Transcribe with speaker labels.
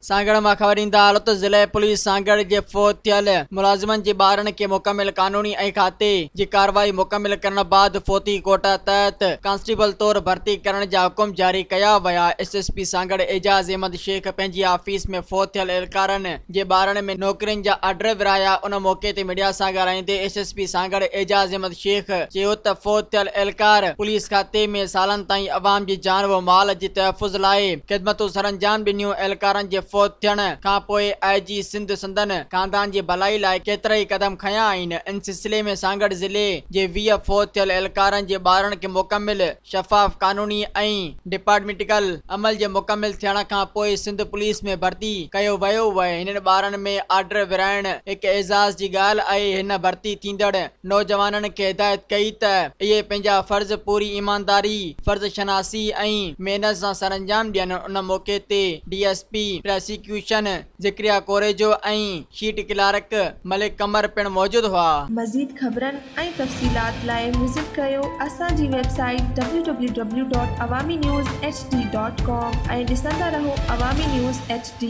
Speaker 1: सांगड़ में ख़बर ईंदा हालत ज़िले पुलिस सांगड़ जे फोत थियल मुलाज़िमन जे ॿारनि खे मुकमिल कानूनी ऐं खाते जी कार्रवाई मुकमिल करण बाद फोती कोटा तहत कांस्टेबल तौर भर्ती करण जा हुकुम जारी कया विया। SSP सांगड़ एजाज अहमद शेख पंहिंजी ऑफिस में फोत थियल एहलकारनि जे ॿारनि में नौकरियुनि जा ऑर्डर विराया। उन मौके ते मीडिया सां ॻाल्हाईंदे SSP सांगड़ एजाज अहमद शेख चयो त फोत थियल एहलकार पुलिस खाते में सालनि ताईं अवाम जी जान व माल जे तहफ़ुज़ लाइ ख़िदमतूं सरअंजाम ॾिनियूं। एहलकारनि जे फोत थियण खां पोइ IG सिंध संदन खानदान जी भलाई लाइ केतिरा ई क़दम खयां आहिनि। इन सिलसिले में सांगड़ ज़िले जे 20 फोत थियल एहलकारनि जे ॿारनि खे मुकमिल शफ़ाफ कानूनी ऐं डिपार्टमेंटल अमल जे मुकमिल थियण खां पोइ सिंध पुलिस में भर्ती कयो वियो आहे। हिननि ॿारनि में ऑर्डर विराइण हिकु एज़ाज़ जी ॻाल्हि आहे। हिन भर्ती थींदड़ नौजवाननि खे हिदायत कई त इहे पंहिंजा फ़र्ज़ पूरी ईमानदारी फ़र्ज़ शनासी ऐं महिनत सां सरअंजाम ॾियनि। उन मौके ते DSP प्रोसिक्यूशन ज़िक्रिया कोरेजो ऐं शीट क्लार्क मलिक कमर पिण मौजूद हुआ।
Speaker 2: मज़ीद ख़बरनि ऐं तफ़सीलात लाइ विज़िट कयो असांजी वेबसाइट www.awamiNewsHD.com ऐं ॾिसंदा रहो अवामी न्यूज़ HD।